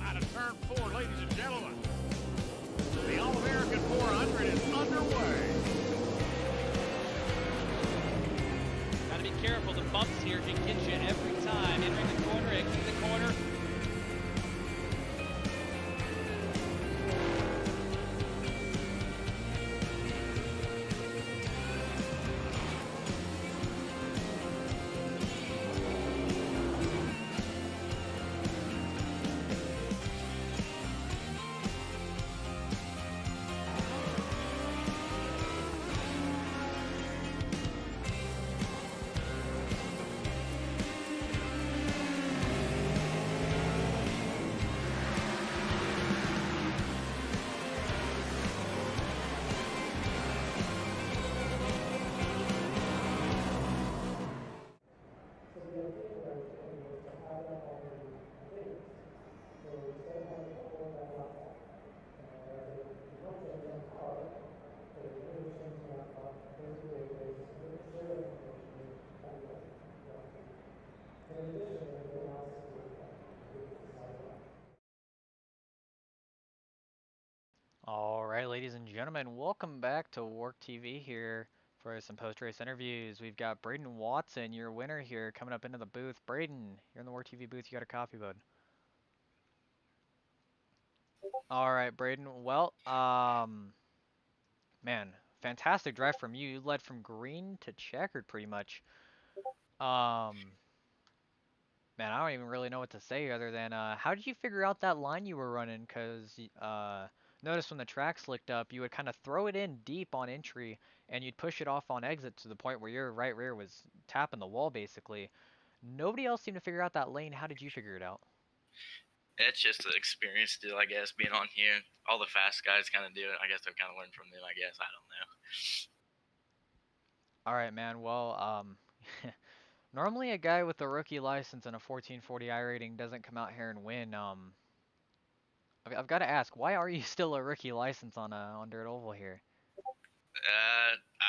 Out of turn 4, ladies and gentlemen. The All-American 400 is underway. Gotta be careful. The bumps here can get you every time. Entering the corner, exiting the corner. Alright, ladies and gentlemen, welcome back to WORC TV here for some post-race interviews. We've got Braden Watson, your winner here, coming up into the booth. Braden, you're in the WORC TV booth. You got a copy, bud. Alright, Braden. Well, man, fantastic drive from you. You led from green to checkered pretty much. Man, Man, I don't even really know what to say other than how did you figure out that line you were running? Cause notice when the track slicked up, you would kind of throw it in deep on entry, and you'd push it off on exit to the point where your right rear was tapping the wall basically. Nobody else seemed to figure out that lane. How did you figure it out? It's just an experience deal, I guess, being on here. All the fast guys kind of do it. I guess I've kind of learned from them, I guess. I don't know. All right, man. Well, normally a guy with a rookie license and a 1440 I rating doesn't come out here and win. I've got to ask, why are you still a rookie license on Dirt Oval here?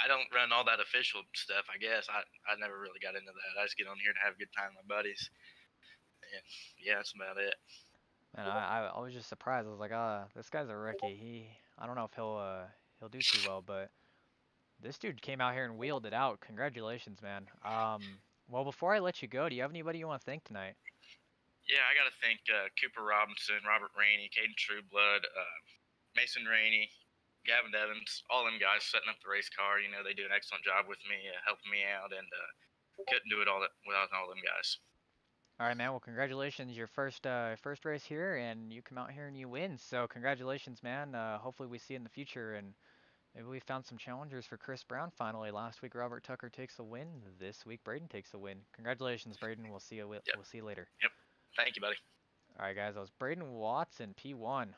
I don't run all that official stuff, I guess. I never really got into that. I just get on here to have a good time with my buddies. And yeah, that's about it. And I was just surprised. I was like, this guy's a rookie. I don't know if he'll do too well, but this dude came out here and wheeled it out. Congratulations, man. Well, before I let you go, do you have anybody you want to thank tonight? Yeah, I got to thank Cooper Robinson, Robert Rainey, Caden Trueblood, Mason Rainey, Gavin Evans, all them guys setting up the race car. You know, they do an excellent job with me, helping me out, and couldn't do it all without all them guys. All right, man. Well, congratulations. Your first race here, and you come out here and you win. So congratulations, man. Hopefully we see you in the future, and maybe we found some challengers for Chris Brown finally. Last week Robert Tucker takes a win. This week Braden takes a win. Congratulations, Braden. We'll see you. We'll see you later. Yep. Thank you, buddy. All right, guys. That was Braden Watson, P1,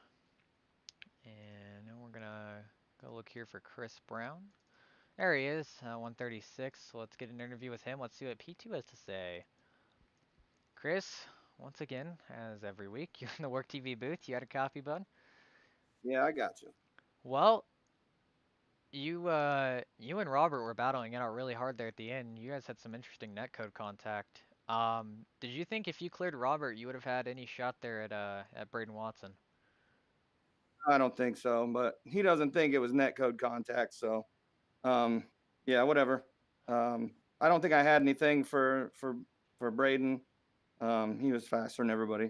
and now we're gonna go look here for Chris Brown. There he is, 136. So let's get an interview with him. Let's see what P2 has to say. Chris, once again, as every week, you're in the WORC TV booth. You had a copy, bud? Yeah, I got you. Well, you and Robert were battling it out really hard there at the end. You guys had some interesting netcode contact. Did you think if you cleared Robert, you would have had any shot there at Braden Watson? I don't think so, but he doesn't think it was netcode contact. So, yeah, whatever. I don't think I had anything for Braden. He was faster than everybody.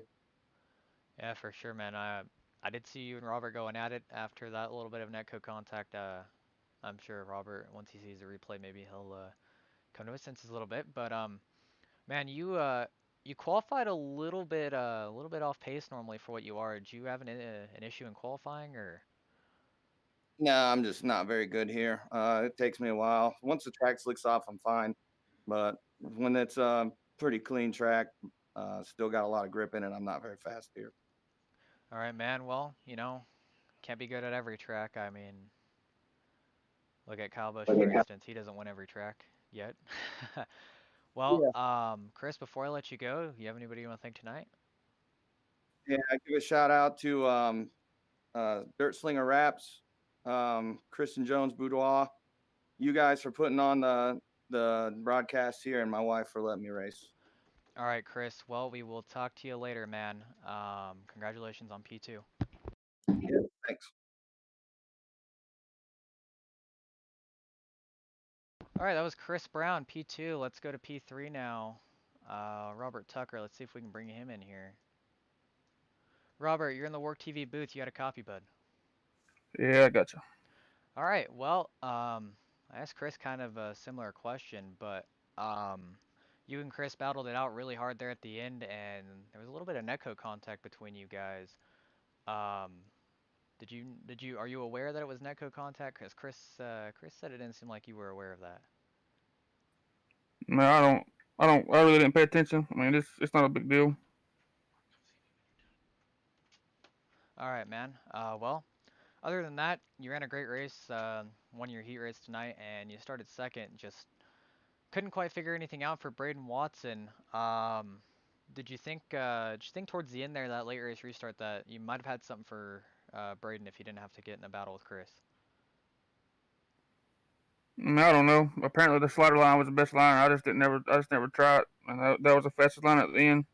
Yeah, for sure, man. I did see you and Robert going at it after that little bit of netcode contact. I'm sure Robert, once he sees the replay, maybe he'll come to his senses a little bit. But man, you qualified a little bit off pace normally for what you are. Did you have an issue in qualifying or? No, I'm just not very good here. It takes me a while. Once the track slicks off, I'm fine. But when it's a pretty clean track, still got a lot of grip in it, I'm not very fast here. All right, man. Well, you know, can't be good at every track. I mean, look at Kyle Busch, for instance. He doesn't win every track yet. Well, Yeah. Chris, before I let you go, you have anybody you want to thank tonight? Yeah, I give a shout out to Dirt Slinger Raps, Kristen Jones Boudoir, you guys for putting on the broadcast here, and my wife for letting me race. All right, Chris. Well, we will talk to you later, man. Congratulations on P2. Yeah, thanks. All right, that was Chris Brown, P2. Let's go to P3 now. Robert Tucker. Let's see if we can bring him in here. Robert, you're in the WORC TV booth. You had a copy, bud. Yeah, I gotcha. All right. Well, I asked Chris kind of a similar question, but you and Chris battled it out really hard there at the end, and there was a little bit of netcode contact between you guys. Are you aware that it was netcode contact? Because Chris said it didn't seem like you were aware of that. No, I really didn't pay attention. I mean, it's not a big deal. All right, man. Well, other than that, you ran a great race, won your heat race tonight, and you started second. Just couldn't quite figure anything out for Braden Watson. Did you think towards the end there, that late race restart, that you might have had something for Braden if you didn't have to get in a battle with Chris? I mean, I don't know. Apparently, the slider line was the best line. I just never try it, and that was the fastest line at the end.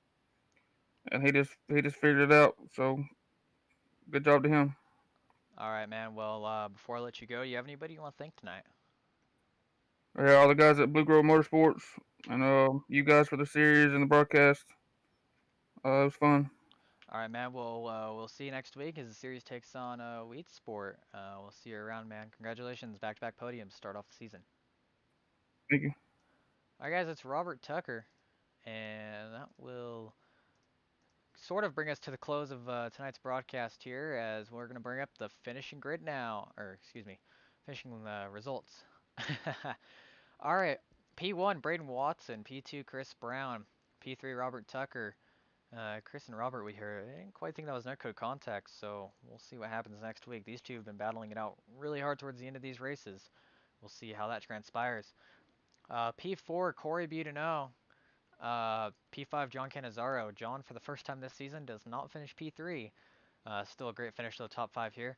And he just figured it out. So, good job to him. All right, man. Well, before I let you go, you have anybody you want to thank tonight? Yeah, all the guys at Blue Grove Motorsports, and you guys for the series and the broadcast. It was fun. All right, man. We'll see you next week as the series takes on Wheat Sport. We'll see you around, man. Congratulations, back-to-back podiums, start off the season. Thank you. All right, guys. It's Robert Tucker. And that will sort of bring us to the close of tonight's broadcast here, as we're going to bring up the finishing grid now, or excuse me, finishing results. All right, P1 Braden Watson, P2 Chris Brown, P3 Robert Tucker. Chris and Robert, we hear, I didn't quite think that was netcode contact, so we'll see what happens next week. These two have been battling it out really hard towards the end of these races. We'll see how that transpires. P4 Corey Budino, P5 John Canizaro. John, for the first time this season, does not finish P3. Still a great finish to the top 5 here.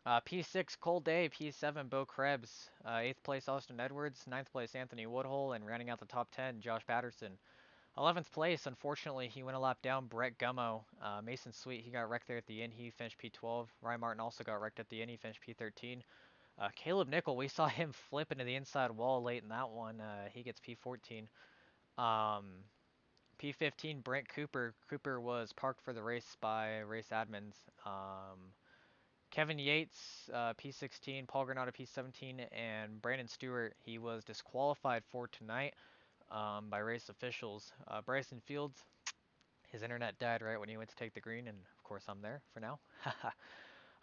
P6 Cole Day, P7 Bo Krebs, 8th place Austin Edwards, 9th place Anthony Woodhull, and rounding out the top 10 Josh Patterson. 11th place, unfortunately, he went a lap down. Brett Gummo. Mason Sweet, he got wrecked there at the end. He finished P12. Ryan Martin also got wrecked at the end. He finished P13. Caleb Nickel, we saw him flip into the inside wall late in that one. He gets P14. P15, Brent Cooper. Cooper was parked for the race by race admins. Kevin Yates, P16. Paul Granata, P17. And Brandon Stewart, he was disqualified for tonight. By race officials. Bryson Fields, his internet died right when he went to take the green, and of course I'm there for now.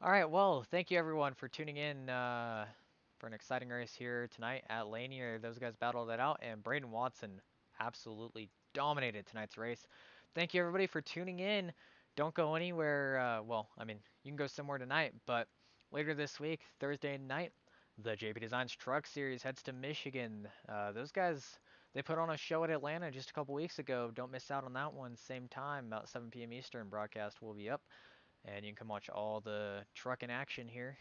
All right, well, thank you everyone for tuning in for an exciting race here tonight at Lanier. Those guys battled it out, and Braden Watson absolutely dominated tonight's race. Thank you everybody for tuning in. Don't go anywhere. Well, I mean, you can go somewhere tonight, but later this week, Thursday night, the JP Designs Truck Series heads to Michigan. Those guys, they put on a show at Atlanta just a couple weeks ago. Don't miss out on that one. Same time, about 7 p.m. Eastern, broadcast will be up. And you can come watch all the truck in action here.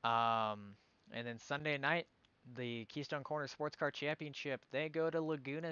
And then Sunday night, the Keystone Corner Sports Car Championship, they go to Laguna